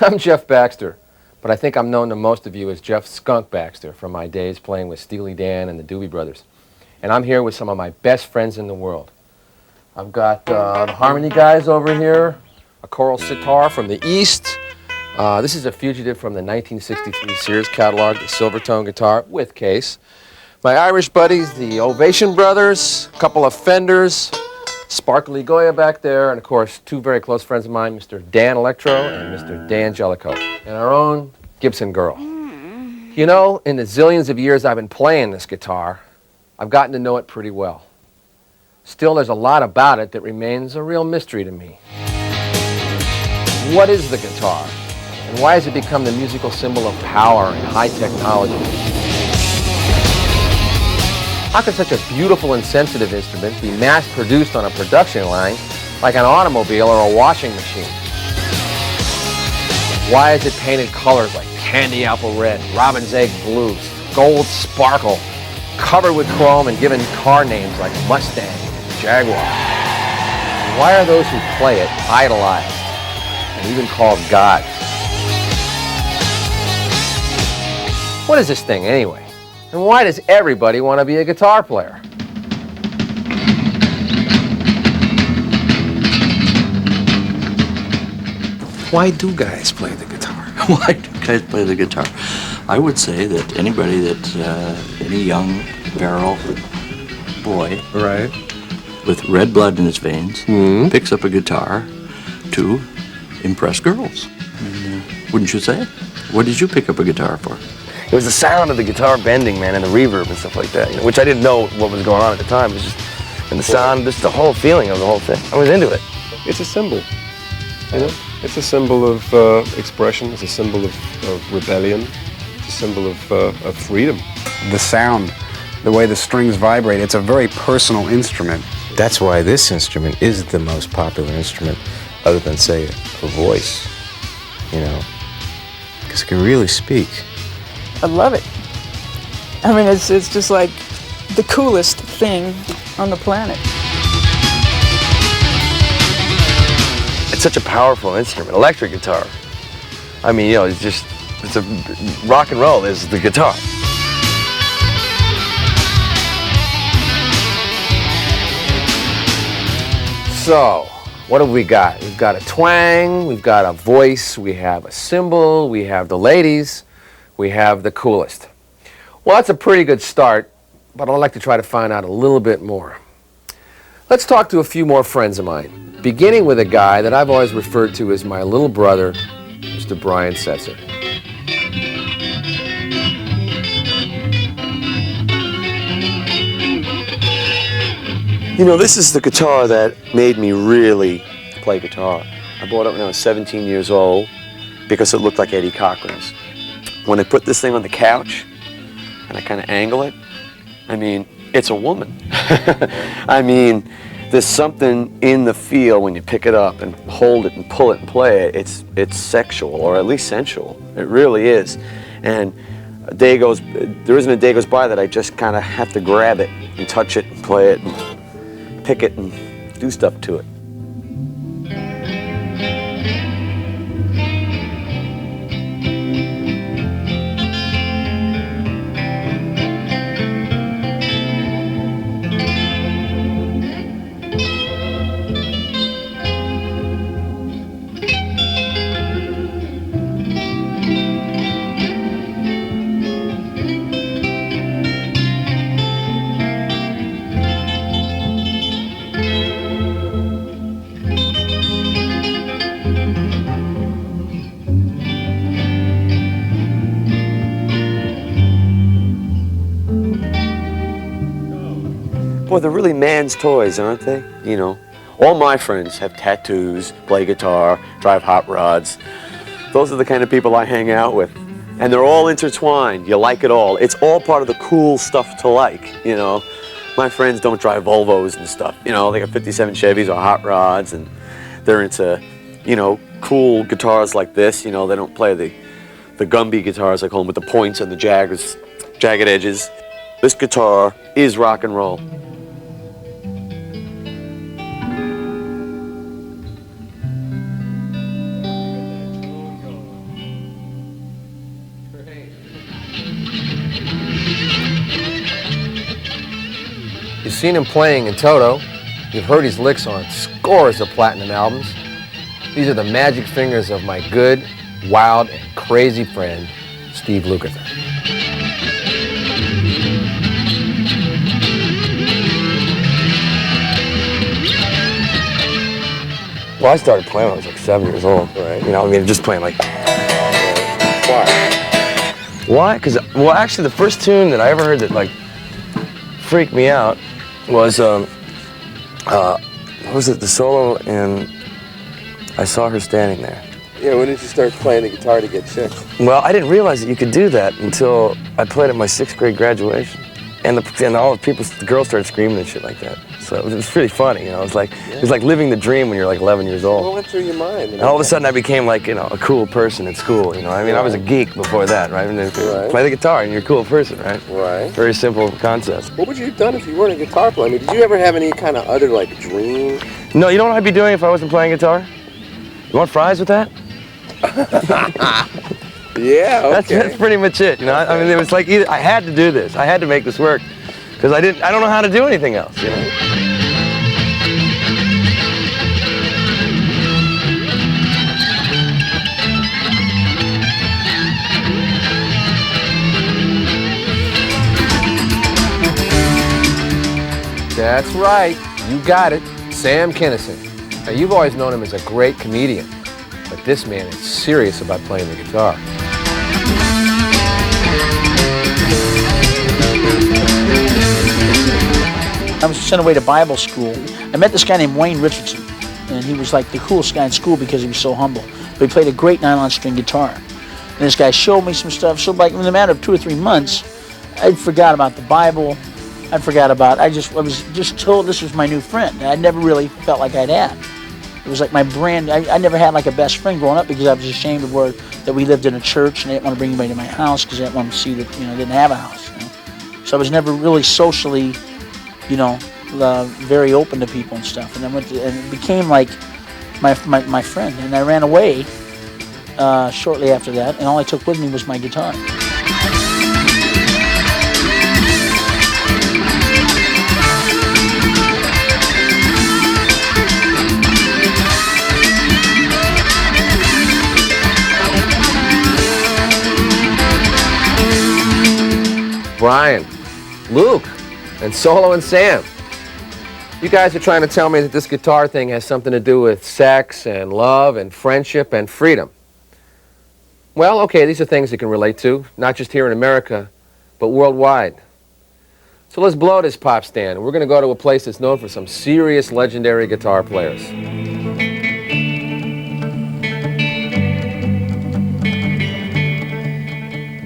I'm Jeff Baxter, but I think I'm known to most of you as Jeff Skunk Baxter from my days playing with Steely Dan and the Doobie Brothers. And I'm here with some of my best friends in the world. I've got the harmony guys over here, a choral sitar from the East. This is a fugitive from the 1963 Sears catalog, the Silvertone guitar with case. My Irish buddies, the Ovation Brothers, a couple of Fenders, Sparkly Goya back there, and of course, two very close friends of mine, Mr. Dan Electro and Mr. Dan Jellicoe, and our own Gibson girl. You know, in the zillions of years I've been playing this guitar, I've gotten to know it pretty well. Still, there's a lot about it that remains a real mystery to me. What is the guitar? And why has it become the musical symbol of power and high technology? How could such a beautiful and sensitive instrument be mass-produced on a production line like an automobile or a washing machine? Why is it painted colors like candy apple red, robin's egg blue, gold sparkle, covered with chrome and given car names like Mustang and Jaguar? And why are those who play it idolized and even called gods? What is this thing anyway? And why does everybody want to be a guitar player? Why do guys play the guitar? Why do guys play the guitar? I would say that anybody that, any young, virile boy Right. with red blood in his veins picks up a guitar to impress girls. Wouldn't you say? What did you pick up a guitar for? It was the sound of the guitar bending, man, and the reverb and stuff like that, you know, which I didn't know what was going on at the time. It was just, and the sound, just the whole feeling of the whole thing. I was into it. It's a symbol, you know? It's a symbol of expression, it's a symbol of rebellion, it's a symbol of freedom. The sound, the way the strings vibrate, it's a very personal instrument. That's why this instrument is the most popular instrument, other than, say, a voice, you know, because it can really speak. I love it. I mean, it's just like the coolest thing on the planet. It's such a powerful instrument, electric guitar. I mean, you know, it's a rock and roll is the guitar. So, what have we got? We've got a twang, we've got a voice, we have a cymbal, we have the ladies, we have the coolest. Well, that's a pretty good start, but I'd like to try to find out a little bit more. Let's talk to a few more friends of mine, beginning with a guy that I've always referred to as my little brother, Mr. Brian Setzer. You know, this is the guitar that made me really play guitar. I bought it when I was 17 years old because it looked like Eddie Cochran's. When I put this thing on the couch and I kind of angle it, I mean, it's a woman. I mean, there's something in the feel when you pick it up and hold it and pull it and play it. It's sexual, or at least sensual. It really is. And there isn't a day goes by that I just kind of have to grab it and touch it and play it and pick it and do stuff to it. Boy, they're really man's toys, aren't they? You know, all my friends have tattoos, play guitar, drive hot rods. Those are the kind of people I hang out with. And they're all intertwined. You like it all. It's all part of the cool stuff to like, you know. My friends don't drive Volvos and stuff. You know, they got 57 Chevys or hot rods, and they're into, you know, cool guitars like this. You know, they don't play the Gumby guitars, I call them, with the points and the jagged edges. This guitar is rock and roll. You've seen him playing in Toto. You've heard his licks on scores of platinum albums. These are the magic fingers of my good, wild, and crazy friend, Steve Lukather. Well, I started playing when I was like 7 years old. Right. You know, I mean, just playing like. Why? Why? Because, well, actually, the first tune that I ever heard that like freaked me out was what was it? The solo in "I Saw Her Standing There." Yeah, when did you start playing the guitar to get chicks? Well, I didn't realize that you could do that until I played at my 6th grade graduation, and all the people, the girls started screaming and shit like that. So it was pretty funny, you know. It was like living the dream when you're like 11 years old. What went through your mind? And all of a sudden, I became like, you know, a cool person at school. You know, I mean, I was a geek before that, right? And then play the guitar, and you're a cool person, right? Right. Very simple concept. What would you have done if you weren't a guitar player? I mean, did you ever have any kind of other like dream? No, you know what I'd be doing if I wasn't playing guitar? You want fries with that? Yeah. Okay. That's pretty much it. You know, I mean, it was like I had to do this. I had to make this work because I don't know how to do anything else. You know. That's right, you got it, Sam Kinison. Now, you've always known him as a great comedian, but this man is serious about playing the guitar. I was sent away to Bible school. I met this guy named Wayne Richardson, and he was like the coolest guy in school because he was so humble. But he played a great nylon string guitar. And this guy showed me some stuff. So like in the matter of 2 or 3 months, I forgot about the Bible. I was just told this was my new friend. I never really felt like I'd had. It was like my brand. I never had like a best friend growing up because I was ashamed of that we lived in a church and I didn't want to bring anybody to my house because I didn't want to see that, you know, I didn't have a house. You know? So I was never really socially, you know, very open to people and stuff. And and it became like my friend. And I ran away shortly after that, and all I took with me was my guitar. Brian, Luke, and Solo and Sam. You guys are trying to tell me that this guitar thing has something to do with sex and love and friendship and freedom. Well, okay, these are things you can relate to, not just here in America, but worldwide. So let's blow this pop stand. We're going to go to a place that's known for some serious legendary guitar players.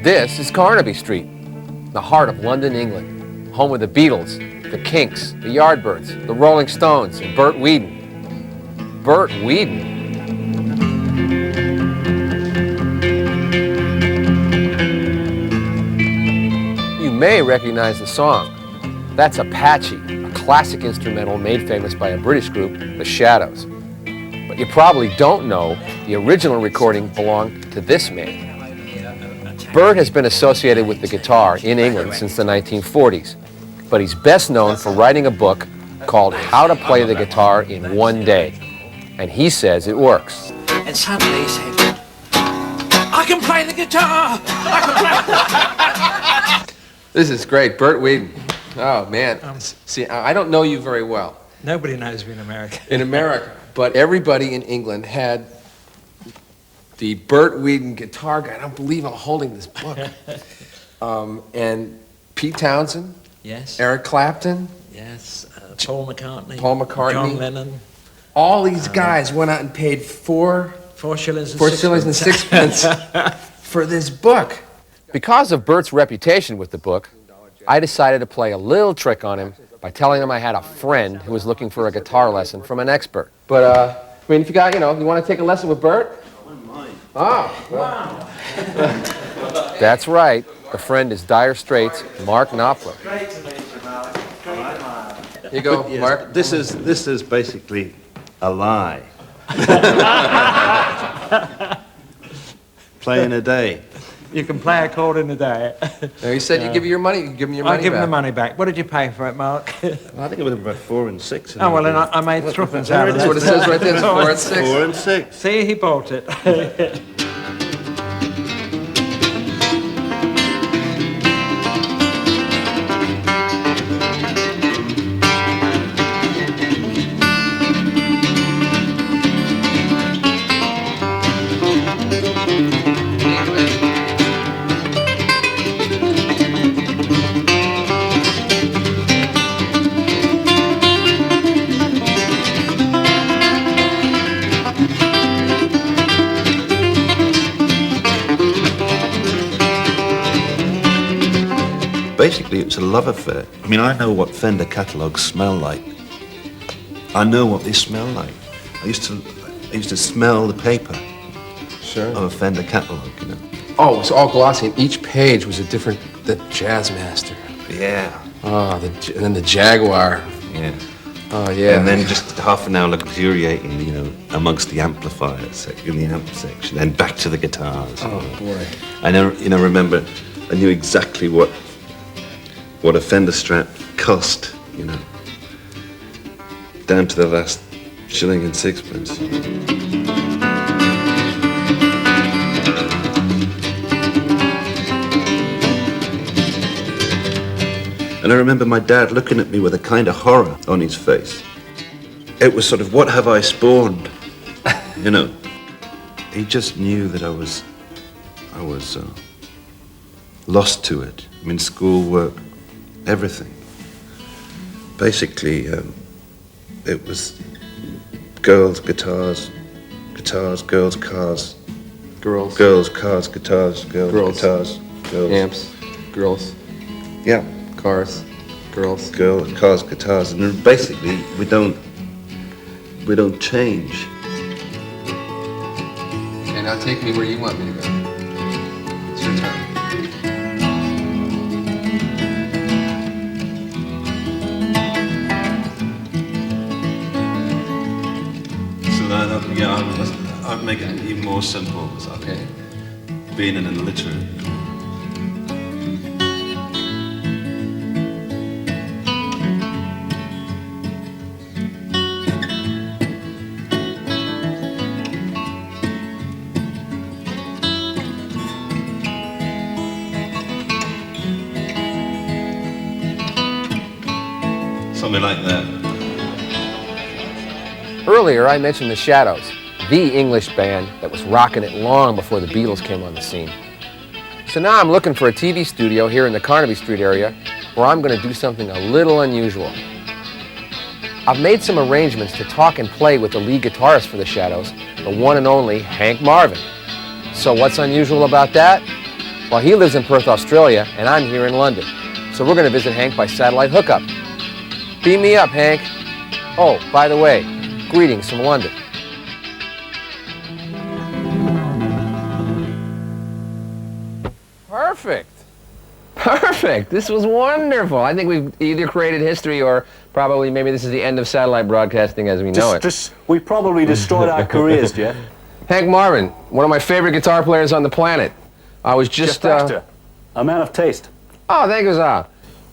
This is Carnaby Street, the heart of London, England, home of the Beatles, the Kinks, the Yardbirds, the Rolling Stones, and Bert Weedon. Bert Weedon. You may recognize the song. That's Apache, a classic instrumental made famous by a British group, The Shadows. But you probably don't know the original recording belonged to this man. Bert has been associated with the guitar in England since the 1940s, but he's best known for writing a book called How to Play the Guitar in One Day, and he says it works. And suddenly he said, I can play the guitar! I can play. This is great, Bert Weedon. Oh, man. See, I don't know you very well. Nobody knows me in America. In America, but everybody in England had the Bert Weedon guitar guy. I don't believe I'm holding this book. And Pete Townsend. Yes. Eric Clapton. Yes. Paul McCartney. Paul McCartney. John Lennon. All these guys went out and paid four shillings and sixpence for this book. Because of Bert's reputation with the book, I decided to play a little trick on him by telling him I had a friend who was looking for a guitar lesson from an expert. But, I mean, if you got, you want to take a lesson with Bert? Oh, wow. That's right. The friend is Dire Straits' Mark Knopfler. Great to meet you, Mark. Great to Mark. Here you go, Yes, Mark. This is basically a lie. Playing a day. You can play a chord in a day. Now, you said you give me your money. You give me your money I'll give him back. the money back. What did you pay for it, Mark? I think it was about 4 and 6. Oh, well, then I made threepence out of it. That's what it says right there. It's 4 and 6. 4 and 6. See, he bought it. Basically, it's a love affair. I mean, I know what Fender catalogs smell like. I know what they smell like. I used to smell the paper of a Fender catalog, you know. Oh, it was all glossy, and each page was a different, the Jazzmaster. Yeah. Oh, and then the Jaguar. Yeah. Oh, yeah. And then just half an hour luxuriating, you know, amongst the amplifiers in the amp section, and back to the guitars. Oh, boy. I know, remember, I knew exactly what a Fender Strat cost, you know, down to the last shilling and sixpence. And I remember my dad looking at me with a kind of horror on his face. It was sort of, what have I spawned? You know, he just knew that I was lost to it. I mean, schoolwork, everything. Basically, it was girls, guitars, girls, cars. Girls. Girls, cars, guitars, girls, guitars, girls. Amps, girls. Yeah. Cars, girls. Girls, cars, guitars. And basically, we don't change. Okay, now take me where you want me to go. It's your turn. I'd make it even more simple. Okay. Being an illiterate. Something like that. Earlier, I mentioned the Shadows, the English band that was rocking it long before the Beatles came on the scene. So now I'm looking for a TV studio here in the Carnaby Street area where I'm going to do something a little unusual. I've made some arrangements to talk and play with the lead guitarist for the Shadows, the one and only Hank Marvin. So what's unusual about that? Well, he lives in Perth, Australia, and I'm here in London. So we're going to visit Hank by satellite hookup. Beam me up, Hank. Oh, by the way, greetings from London. Perfect. Perfect. This was wonderful. I think we've either created history or probably maybe this is the end of satellite broadcasting as we know it. We probably destroyed our careers, Jeff. Hank Marvin, one of my favorite guitar players on the planet. I was just... Jeff Baxter, a man of taste. Oh, thank you, sir.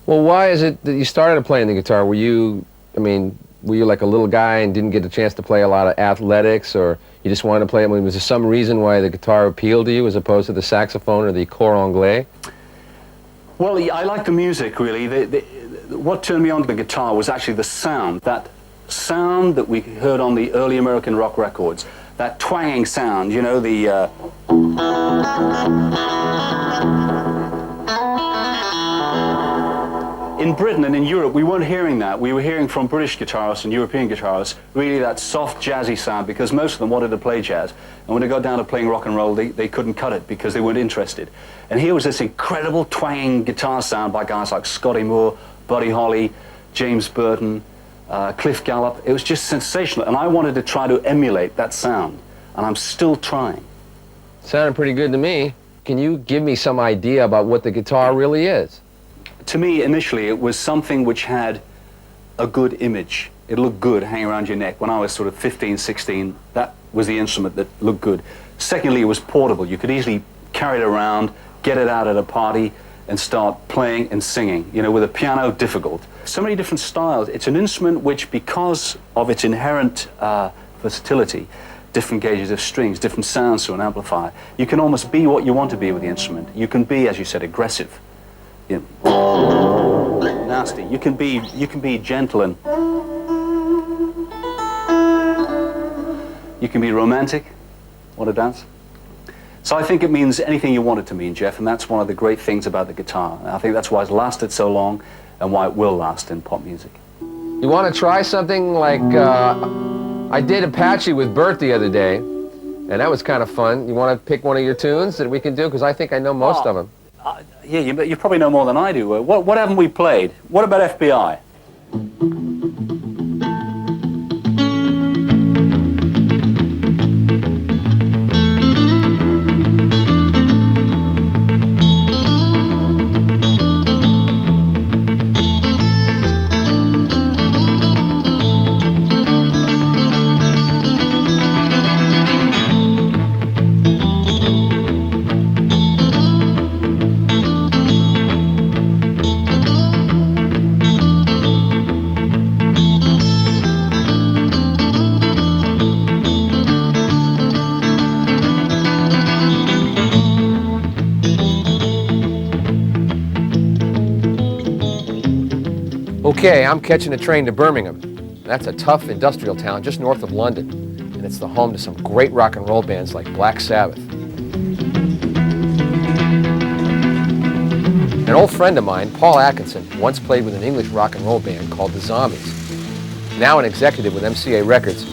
Well, why is it that you started playing the guitar? Were you like a little guy and didn't get a chance to play a lot of athletics, or you just wanted to play it? Was there some reason why the guitar appealed to you as opposed to the saxophone or the cor anglais? Well, I like the music, really. What turned me on to the guitar was actually the sound. That sound that we heard on the early American rock records. That twanging sound, you know, the... In Britain and in Europe, we weren't hearing that. We were hearing from British guitarists and European guitarists really that soft, jazzy sound, because most of them wanted to play jazz. And when they got down to playing rock and roll, they couldn't cut it because they weren't interested. And here was this incredible twanging guitar sound by guys like Scotty Moore, Buddy Holly, James Burton, Cliff Gallup. It was just sensational. And I wanted to try to emulate that sound. And I'm still trying. Sounded pretty good to me. Can you give me some idea about what the guitar really is? To me, initially, it was something which had a good image. It looked good hanging around your neck. When I was sort of 15, 16, that was the instrument that looked good. Secondly, it was portable. You could easily carry it around, get it out at a party and start playing and singing. You know, with a piano, difficult. So many different styles. It's an instrument which, because of its inherent versatility, different gauges of strings, different sounds through an amplifier, you can almost be what you want to be with the instrument. You can be, as you said, aggressive, you know, nasty. You can be gentle, and you can be romantic. Want to dance? So I think it means anything you want it to mean, Jeff, and that's one of the great things about the guitar. And I think that's why it's lasted so long and why it will last in pop music. You want to try something like, I did Apache with Bert the other day, and that was kind of fun. You want to pick one of your tunes that we can do? Because I think I know most of them. Yeah, you probably know more than I do. What haven't we played? What about FBI? Okay, I'm catching a train to Birmingham. That's a tough industrial town just north of London, and it's the home to some great rock and roll bands like Black Sabbath. An old friend of mine, Paul Atkinson, once played with an English rock and roll band called the Zombies. Now an executive with MCA Records,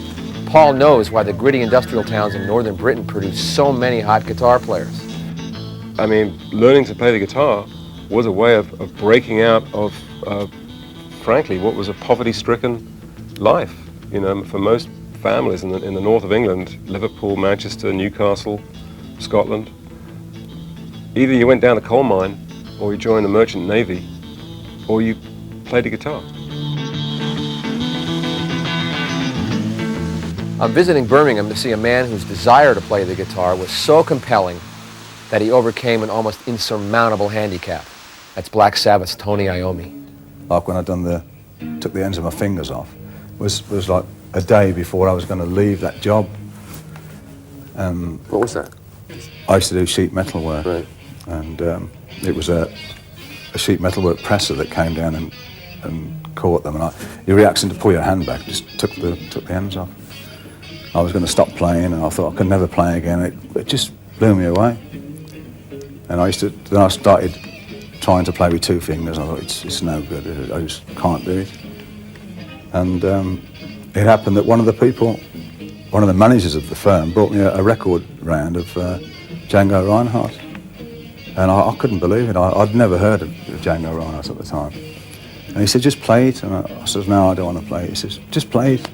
Paul knows why the gritty industrial towns in northern Britain produce so many hot guitar players. I mean, learning to play the guitar was a way of breaking out of frankly, what was a poverty-stricken life. You know, for most families in the north of England, Liverpool, Manchester, Newcastle, Scotland, either you went down a coal mine, or you joined the merchant navy, or you played a guitar. I'm visiting Birmingham to see a man whose desire to play the guitar was so compelling that he overcame an almost insurmountable handicap. That's Black Sabbath's Tony Iommi. Like when I took the ends of my fingers off, was like a day before I was going to leave that job. What was that? I used to do sheet metal work, right. And it was a sheet metal work presser that came down and caught them, and your reaction to pull your hand back just took the ends off. I was going to stop playing, and I thought I could never play again. It just blew me away. And then I started trying to play with two fingers. I thought it's no good. I just can't do it. And it happened that one of the managers of the firm, brought me a record round of Django Reinhardt, and I couldn't believe it. I'd never heard of Django Reinhardt at the time. And he said, "Just play it." And I said, "No, I don't want to play it." He says, "Just play it."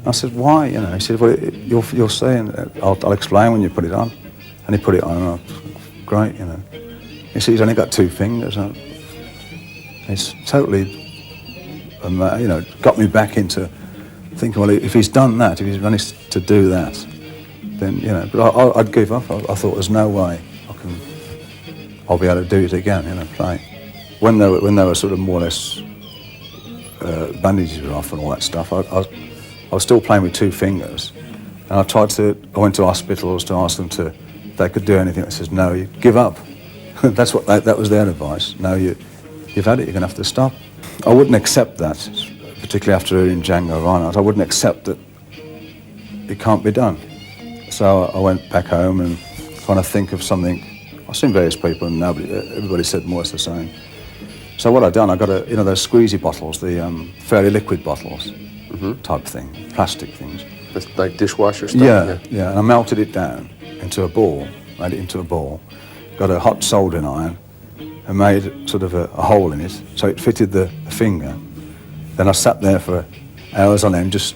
I said, "Why?" You know. He said, "Well, you'll see, and I'll explain when you put it on." And he put it on, and I thought, great, you know. He said, "He's only got two fingers." It's totally, you know, got me back into thinking, well, if he's done that, if he's managed to do that, then, you know, but I'd give up. I thought there's no way I'll be able to do it again, you know, play. When they were sort of more or less bandages were off and all that stuff, I was still playing with two fingers, and I went to hospitals to ask them if they could do anything. They says, "No, you give up." That's what that was their advice. "No, you've had it. You're going to have to stop." I wouldn't accept that, particularly after hearing Django Reinhardt. I wouldn't accept that it can't be done. So I went back home and trying to think of something. I've seen various people, and everybody said more or less the same. So what I'd done, I got those squeezy bottles, the fairly liquid bottles, type thing, plastic things. That's like dishwasher stuff. Yeah. And I melted it down into a ball, made it into a ball. Got a hot soldering iron and made sort of a hole in it so it fitted the finger. Then I sat there for hours on end just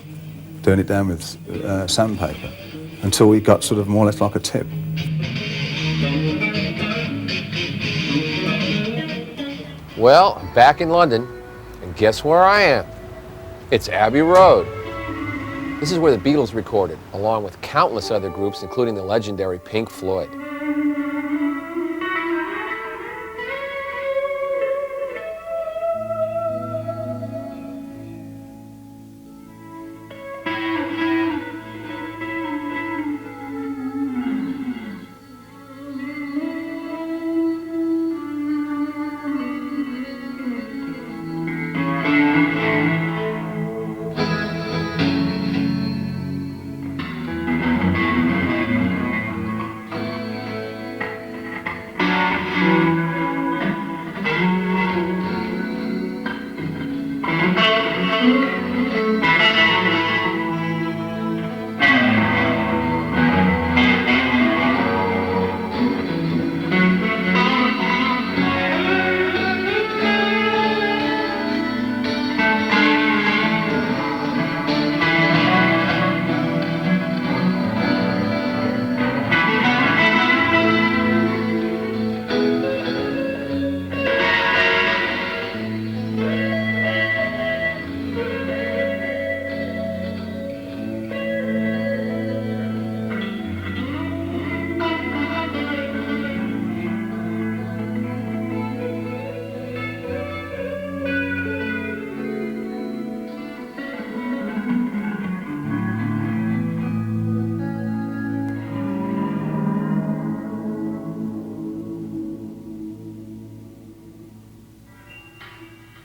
doing it down with sandpaper until we got sort of more or less like a tip. Well, I'm back in London, and guess where I am? It's Abbey Road. This is where the Beatles recorded, along with countless other groups, including the legendary Pink Floyd.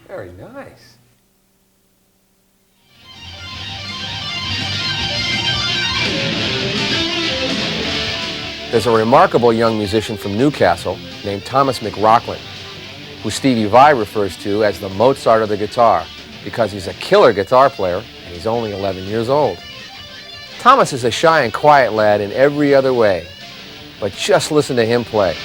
Very nice. There's a remarkable young musician from Newcastle named Thomas McRockin, who Stevie Vai refers to as the Mozart of the guitar because he's a killer guitar player and he's only 11 years old. Thomas is a shy and quiet lad in every other way, but just listen to him play.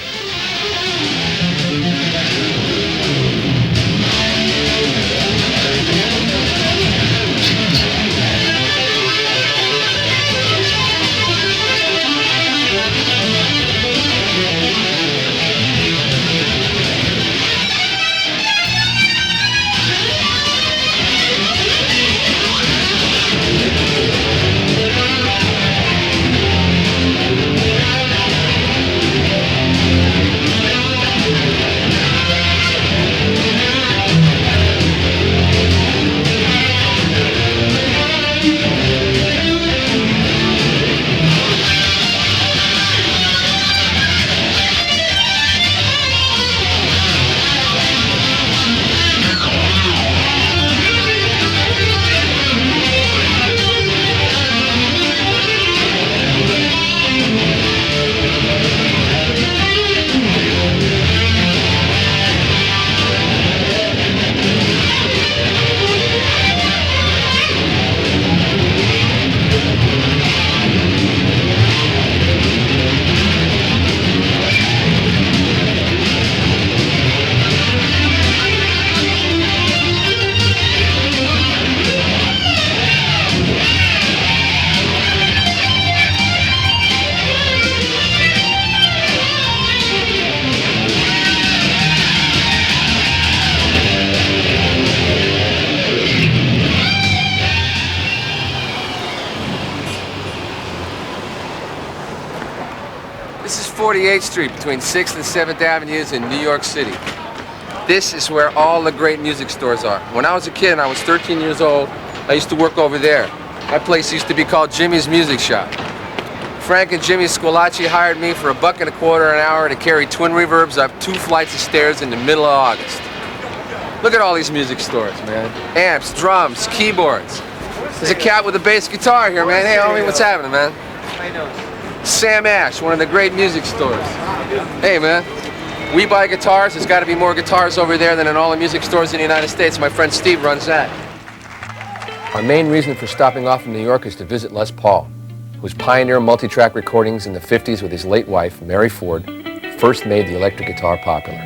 This is 48th Street between 6th and 7th Avenues in New York City. This is where all the great music stores are. When I was a kid and I was 13 years old, I used to work over there. My place used to be called Jimmy's Music Shop. Frank and Jimmy Squilacci hired me for $1.25 an hour to carry twin reverbs up 2 flights of stairs in the middle of August. Look at all these music stores, man. Amps, drums, keyboards. There's a cat with a bass guitar here, man. Hey, homie, what's happening, man? Sam Ash, one of the great music stores. Hey, man. We buy guitars. There's got to be more guitars over there than in all the music stores in the United States. My friend Steve runs that. Our main reason for stopping off in New York is to visit Les Paul, whose pioneer multi-track recordings in the 50s with his late wife, Mary Ford, first made the electric guitar popular.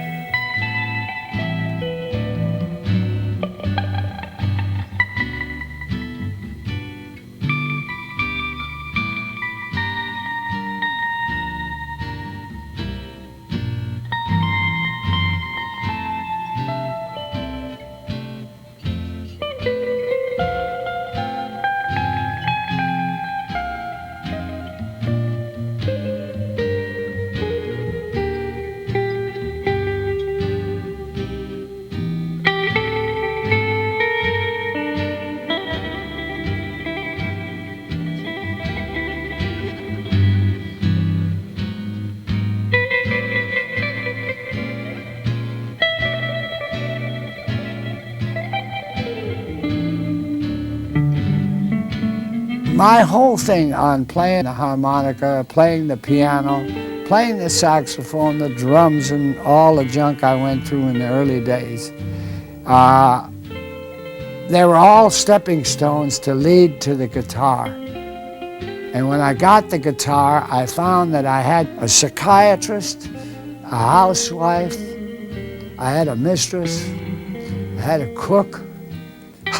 My whole thing on playing the harmonica, playing the piano, playing the saxophone, the drums, and all the junk I went through in the early days, they were all stepping stones to lead to the guitar. And when I got the guitar, I found that I had a psychiatrist, a housewife, I had a mistress, I had a cook.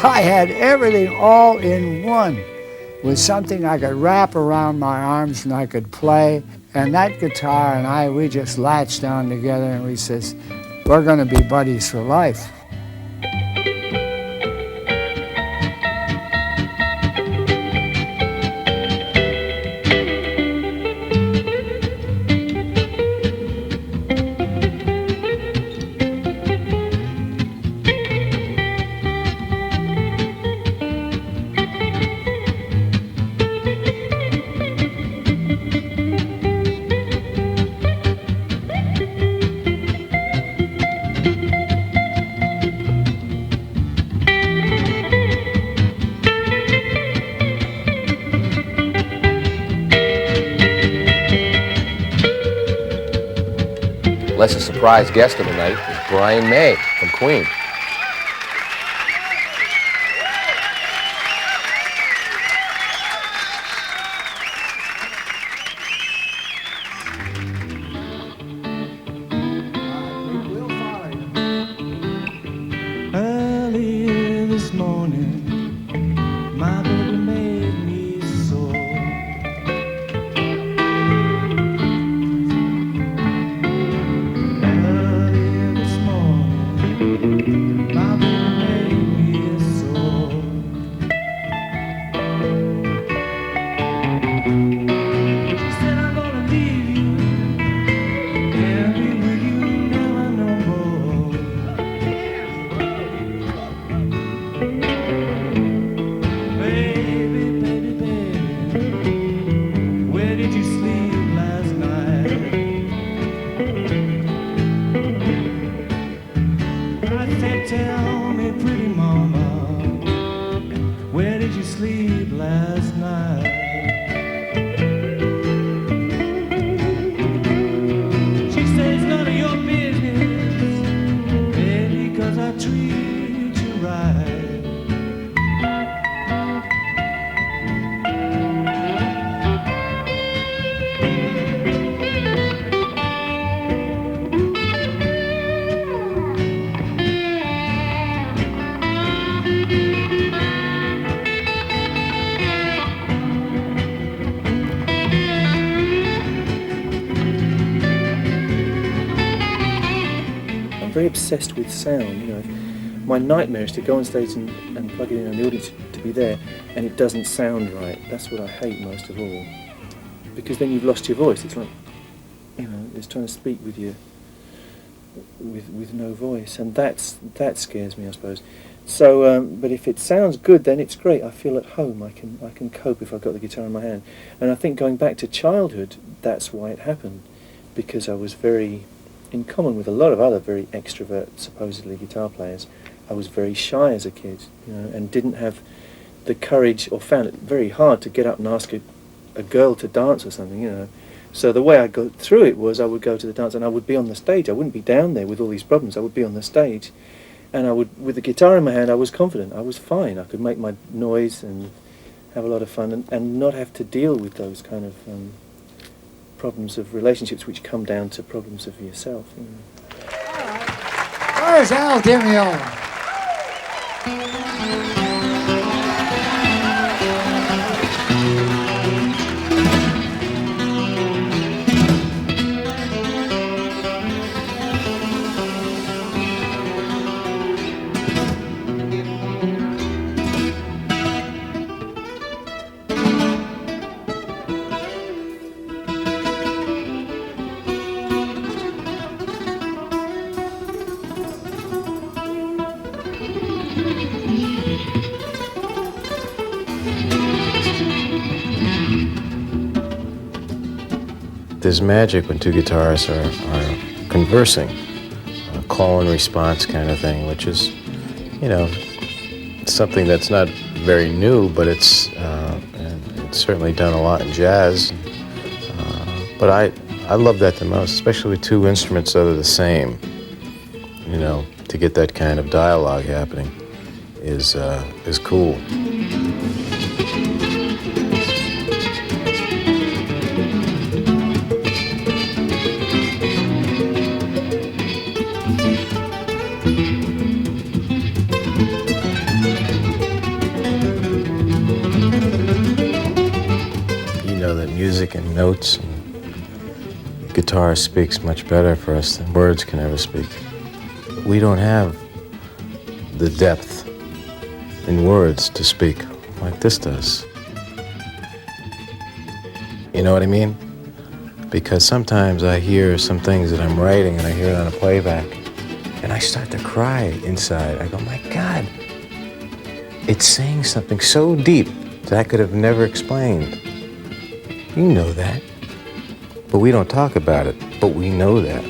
I had everything all in one. With something I could wrap around my arms and I could play. And that guitar and I, we just latched down together and we says, we're gonna be buddies for life. Less a surprise guest of the night is Brian May from Queen. Early this morning, my baby made me sore. Early this morning, my baby made me sore. She said, I'm gonna leave you, can't be with you never no more. Baby, baby, baby, where did you sleep last night? I said, tell me, pretty mama, where did you sleep last night? She said, it's none of your business, baby, 'cause I treat you right. I'm very obsessed with sound, you know. My nightmare is to go on stage and plug it in and the audience to be there and it doesn't sound right. That's what I hate most of all. Because then you've lost your voice. It's like, you know, it's trying to speak with you with no voice, and that scares me, I suppose. So, but if it sounds good, then it's great. I feel at home. I can cope if I've got the guitar in my hand. And I think going back to childhood, that's why it happened, because I was very, in common with a lot of other very extrovert, supposedly guitar players, I was very shy as a kid, you know, and didn't have the courage, or found it very hard to get up and ask a girl to dance or something, you know. So the way I got through it was I would go to the dance and I would be on the stage. I wouldn't be down there with all these problems. I would be on the stage, and I would, with the guitar in my hand, I was confident. I was fine. I could make my noise and have a lot of fun and not have to deal with those kind of problems of relationships which come down to problems of yourself. You know. Where's Al DiMieola? There's magic when two guitarists are conversing, a call and response kind of thing, which is, you know, something that's not very new, but it's certainly done a lot in jazz. But I love that the most, especially with two instruments that are the same. You know, to get that kind of dialogue happening is cool. Music and notes, and guitar speaks much better for us than words can ever speak. We don't have the depth in words to speak like this does. You know what I mean? Because sometimes I hear some things that I'm writing and I hear it on a playback and I start to cry inside. I go, my God, it's saying something so deep that I could have never explained. You know that, but we don't talk about it, but we know that.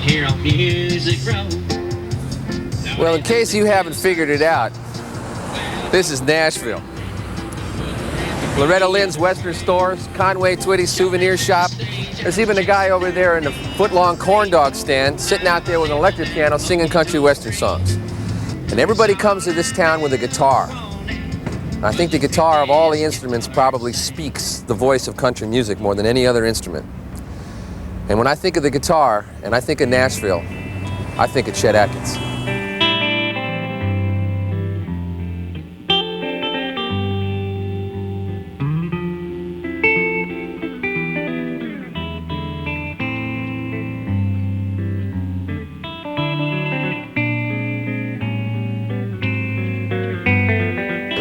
here on Music Row. Well, in case you haven't figured it out, this is Nashville. Loretta Lynn's Western Stores, Conway Twitty's Souvenir Shop. There's even a guy over there in the foot-long corn dog stand sitting out there with an electric piano singing country western songs. And everybody comes to this town with a guitar. I think the guitar of all the instruments probably speaks the voice of country music more than any other instrument. And when I think of the guitar and I think of Nashville, I think of Chet Atkins.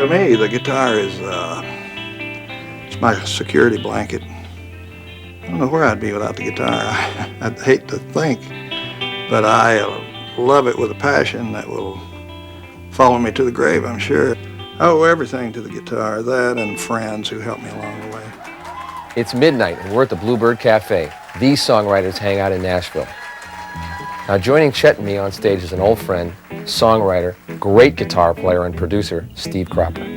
To me, the guitar is it's my security blanket. I don't know where I'd be without the guitar. I'd hate to think, but I love it with a passion that will follow me to the grave, I'm sure. I owe everything to the guitar, that and friends who helped me along the way. It's midnight and we're at the Bluebird Cafe. These songwriters hang out in Nashville. Now joining Chet and me on stage is an old friend, songwriter, great guitar player and producer, Steve Cropper.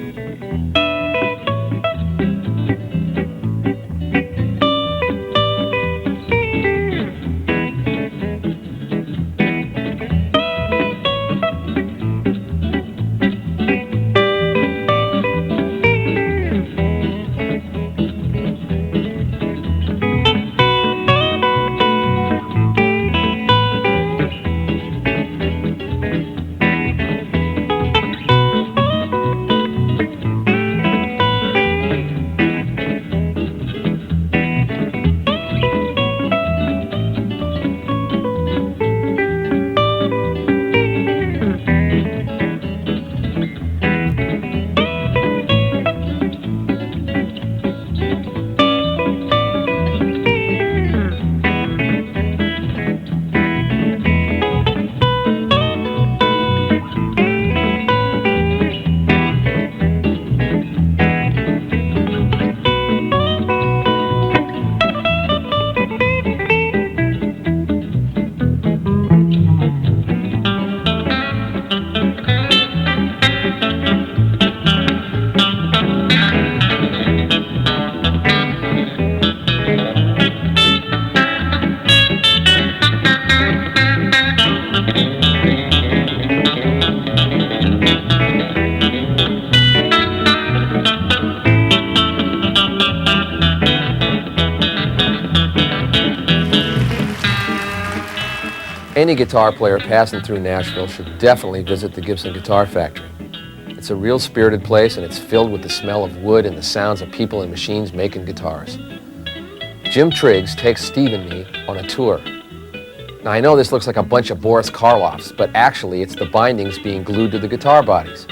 Any guitar player passing through Nashville should definitely visit the Gibson Guitar Factory. It's a real spirited place and it's filled with the smell of wood and the sounds of people and machines making guitars. Jim Triggs takes Steve and me on a tour. Now I know this looks like a bunch of Boris Karloffs, but actually it's the bindings being glued to the guitar bodies.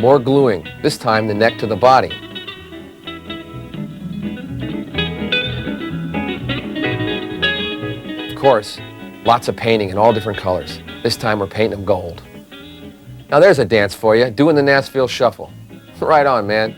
More gluing, this time the neck to the body. Of course, lots of painting in all different colors. This time we're painting them gold. Now there's a dance for you, doing the Nashville Shuffle. Right on, man.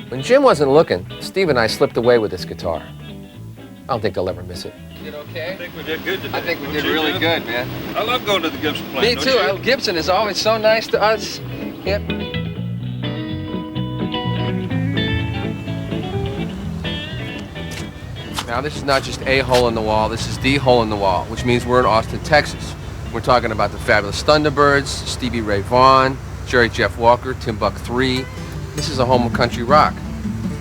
When Jim wasn't looking, Steve and I slipped away with this guitar. I don't think they'll ever miss it. Did okay? I think we did good today. I think we did really good, man. I love going to the Gibson plant. Me too. don't you? Gibson is always so nice to us. Yep. Now this is not just a hole in the wall, this is the hole in the wall, which means we're in Austin, Texas. We're talking about the fabulous Thunderbirds, Stevie Ray Vaughan, Jerry Jeff Walker, Timbuk 3. This is a home of country rock.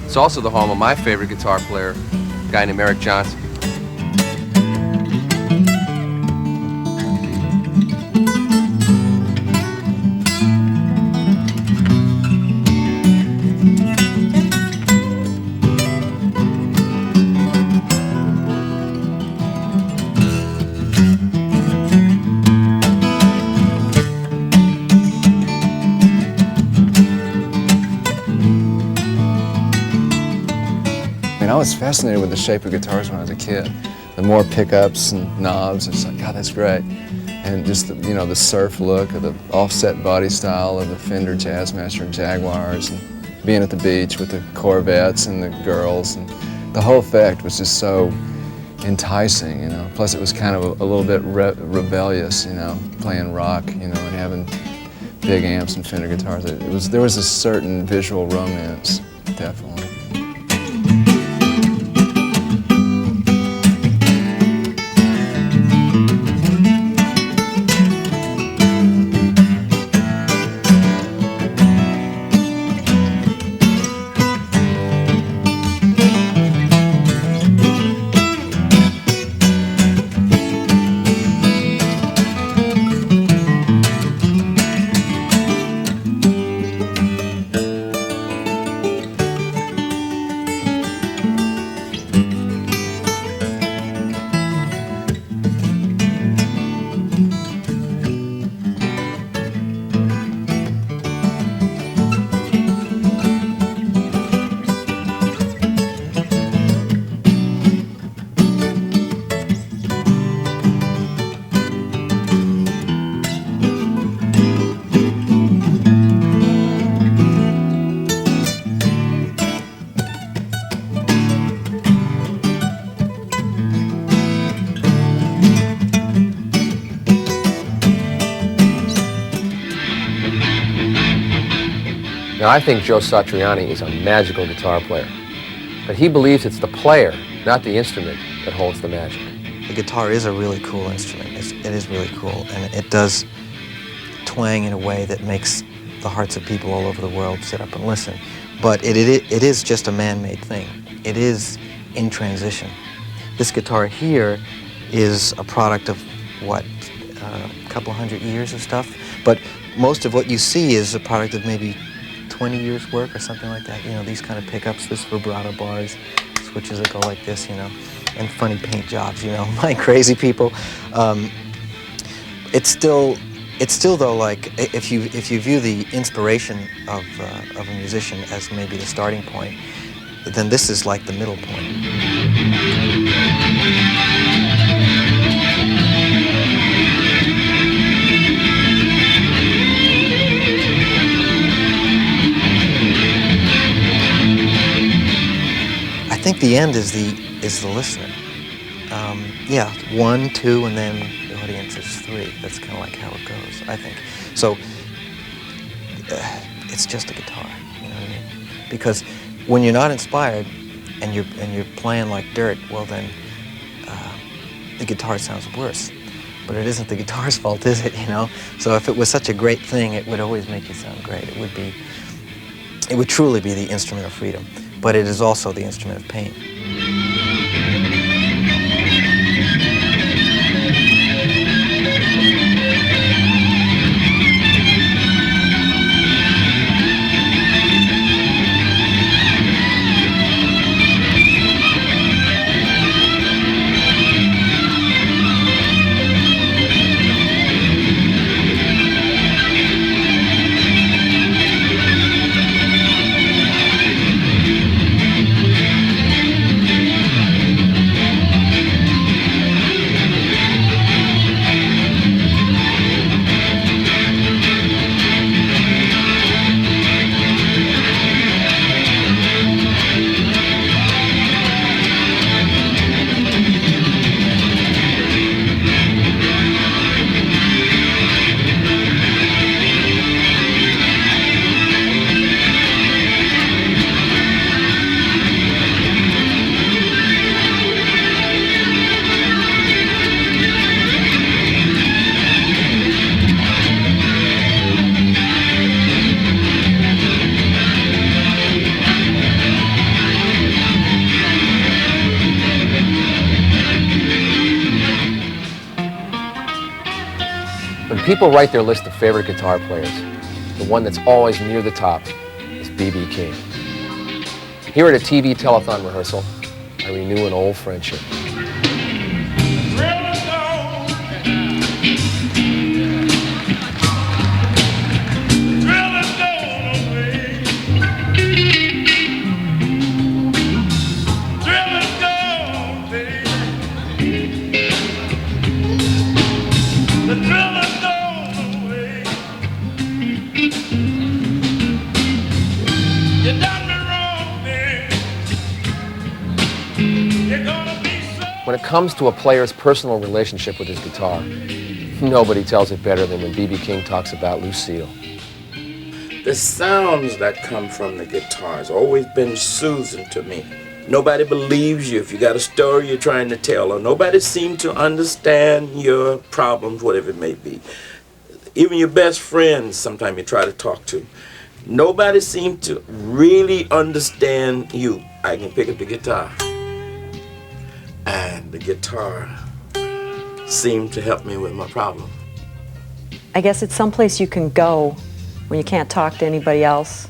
It's also the home of my favorite guitar player, a guy named Eric Johnson. I was fascinated with the shape of guitars when I was a kid. The more pickups and knobs, it's like, God, that's great. And just the, the surf look of the offset body style of the Fender Jazzmaster and Jaguars. And being at the beach with the Corvettes and the girls, and the whole effect was just so enticing, you know. Plus it was kind of a little bit rebellious, you know, playing rock, you know, and having big amps and Fender guitars. There was a certain visual romance, definitely. Now, I think Joe Satriani is a magical guitar player, but he believes it's the player, not the instrument, that holds the magic. The guitar is a really cool instrument. It is really cool, and it does twang in a way that makes the hearts of people all over the world sit up and listen. But it is just a man-made thing. It is in transition. This guitar here is a product of, what, a couple hundred years of stuff? But most of what you see is a product of maybe 20 years' work or something like that. You know, these kind of pickups, this vibrato bars, switches that go like this, you know, and funny paint jobs, you know, like crazy people. It's still though, like, if you view the inspiration of a musician as maybe the starting point, then this is like the middle point. I think the end is the listener. Yeah, 1, 2, and then the audience is 3. That's kind of like how it goes, I think. So it's just a guitar, you know what I mean? Because when you're not inspired and you're playing like dirt, well then the guitar sounds worse. But it isn't the guitar's fault, is it? You know. So if it was such a great thing, it would always make you sound great. It would truly be the instrument of freedom. But it is also the instrument of pain. People write their list of favorite guitar players. The one that's always near the top is B.B. King. Here at a TV telethon rehearsal, I renew an old friendship. You it comes to a player's personal relationship with his guitar, nobody tells it better than when B.B. King talks about Lucille. The sounds that come from the guitar has always been soothing to me. Nobody believes you if you got a story you're trying to tell, or nobody seems to understand your problems, whatever it may be. Even your best friends, sometimes you try to talk to. Nobody seems to really understand you. I can pick up the guitar, and the guitar seemed to help me with my problem. I guess it's someplace you can go when you can't talk to anybody else,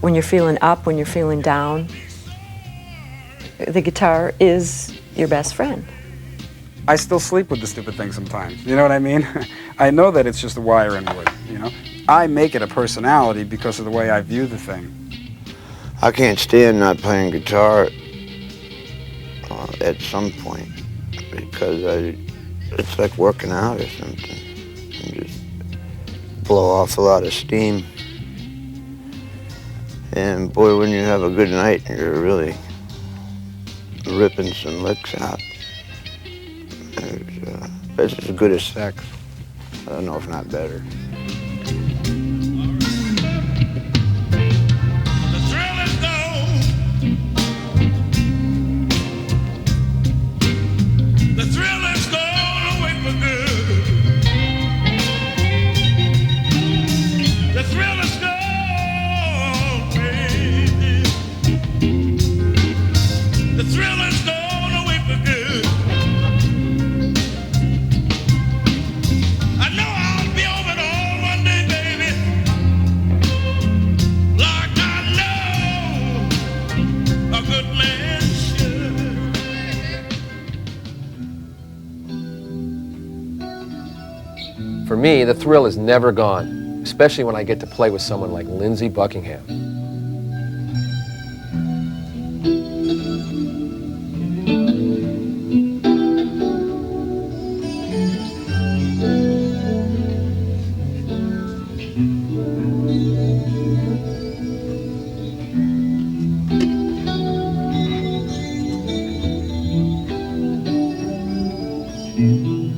when you're feeling up, when you're feeling down. The guitar is your best friend. I still sleep with the stupid thing sometimes. You know what I mean? I know that it's just a wire and wood, you know? I make it a personality because of the way I view the thing. I can't stand not playing guitar at some point because it's like working out or something. You just blow off a lot of steam. And boy, when you have a good night, you're really ripping some licks out. It's as good as sex. I don't know if not better. The thrill is gone away for good. The thrill is gone, baby. The thrill is gone away for good. I know I'll be over it all one day, baby. Like I know a good man should. For me, the thrill is never gone, especially when I get to play with someone like Lindsey Buckingham.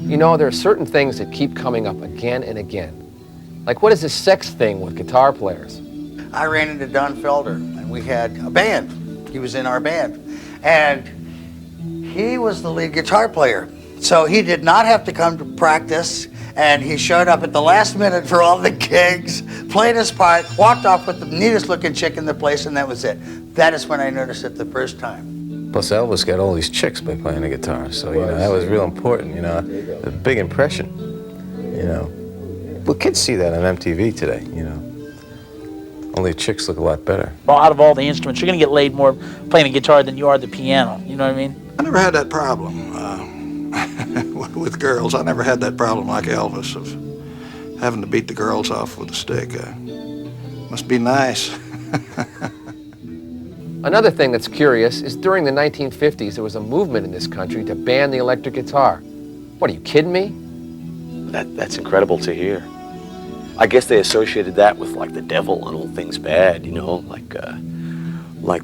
You know, there are certain things that keep coming up again and again. Like, what is this sex thing with guitar players? I ran into Don Felder, and we had a band. He was in our band. And he was the lead guitar player. So he did not have to come to practice, and he showed up at the last minute for all the gigs, played his part, walked off with the neatest looking chick in the place, and that was it. That is when I noticed it the first time. Plus, Elvis got all these chicks by playing the guitar, so, you know, that was real important, you know, a big impression, you know. Well, kids see that on MTV today, you know. Only chicks look a lot better. Well, out of all the instruments, you're going to get laid more playing the guitar than you are the piano, you know what I mean? I never had that problem with girls. I never had that problem like Elvis of having to beat the girls off with a stick. Must be nice. Another thing that's curious is during the 1950s, there was a movement in this country to ban the electric guitar. What, are you kidding me? That's incredible to hear. I guess they associated that with like the devil and all things bad, you know, like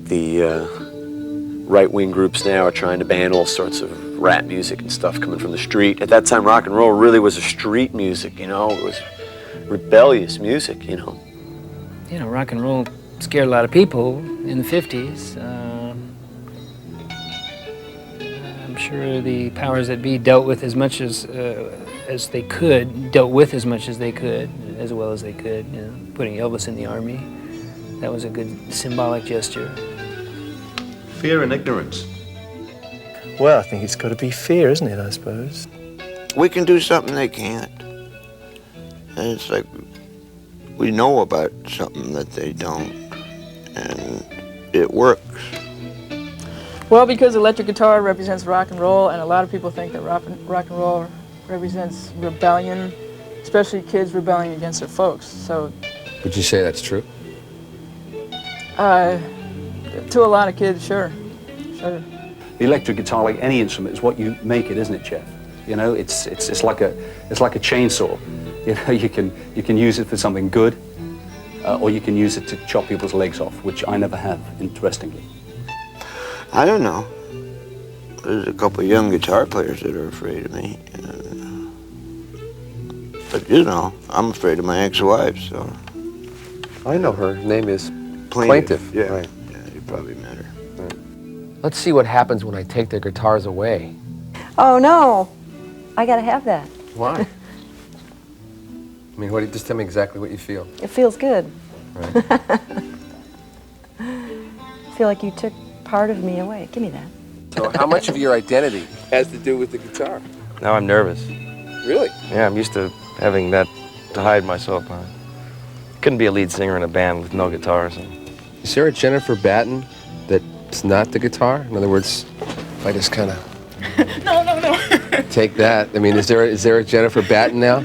the right-wing groups now are trying to ban all sorts of rap music and stuff coming from the street. At that time, rock and roll really was a street music, you know, it was rebellious music, you know. You know, rock and roll scared a lot of people in the 50s. I'm sure the powers that be dealt with as much as they could, dealt with as much as they could, as well as they could. You know, putting Elvis in the army, that was a good symbolic gesture. Fear and ignorance. Well, I think it's got to be fear, isn't it, I suppose? We can do something they can't. And it's like we know about something that they don't, and it works. Well, because electric guitar represents rock and roll, and a lot of people think that rock and roll represents rebellion, especially kids rebelling against their folks. So, Would you say that's true? to a lot of kids, sure. The electric guitar, like any instrument, is what you make it, isn't it, Chet? You know, it's like a chainsaw. You know, you can use it for something good, or you can use it to chop people's legs off, which I never have, interestingly. I don't know. there's a couple of young guitar players that are afraid of me. But you know, I'm afraid of my ex-wife, so. I know her. Her name is Plaintiff. Yeah. Right. Yeah, you probably met her. Right. Let's see what happens when I take their guitars away. Oh no, I gotta have that. Why? I mean, just tell me exactly what you feel. It feels good. Right. I feel like you took part of me away. Give me that. So how much of your identity has to do with the guitar? Now I'm nervous. Really? Yeah, I'm used to having that to hide myself behind. Couldn't be a lead singer in a band with no guitar. So. Is there a Jennifer Batten that's not the guitar? In other words, if I just kind of No. take that, I mean, is there a Jennifer Batten now?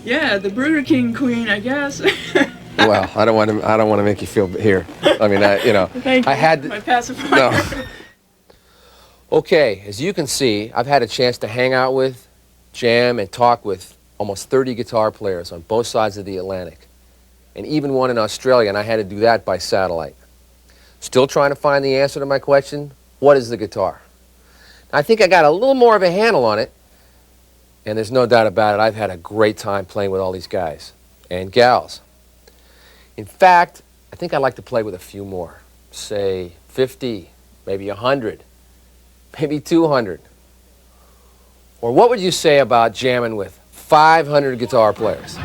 Yeah, the Burger King queen, I guess. Well, I don't want to make you feel here. I mean, Thank you. I had my pacifier. no. Okay, as you can see, I've had a chance to hang out with, jam, and talk with almost 30 guitar players on both sides of the Atlantic, and even one in Australia, and I had to do that by satellite. Still trying to find the answer to my question, what is the guitar? I think I got a little more of a handle on it, and there's no doubt about it, I've had a great time playing with all these guys and gals. In fact, I think I'd like to play with a few more, say 50, maybe 100, maybe 200. Or what would you say about jamming with 500 guitar players?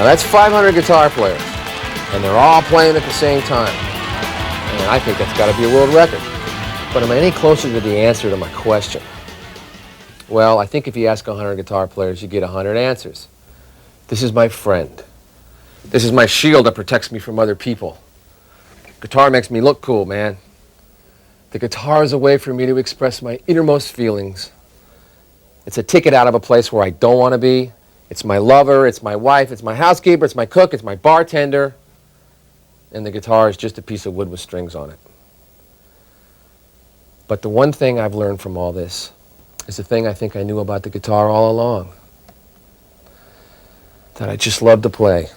that's 500 guitar players, and they're all playing at the same time. And I think that's got to be a world record. But am I any closer to the answer to my question? Well, I think if you ask 100 guitar players, you get 100 answers. This is my friend. This is my shield that protects me from other people. Guitar makes me look cool, man. The guitar is a way for me to express my innermost feelings. It's a ticket out of a place where I don't want to be. It's my lover, it's my wife, it's my housekeeper, it's my cook, it's my bartender. And the guitar is just a piece of wood with strings on it. But the one thing I've learned from all this is the thing I think I knew about the guitar all along. That I just love to play.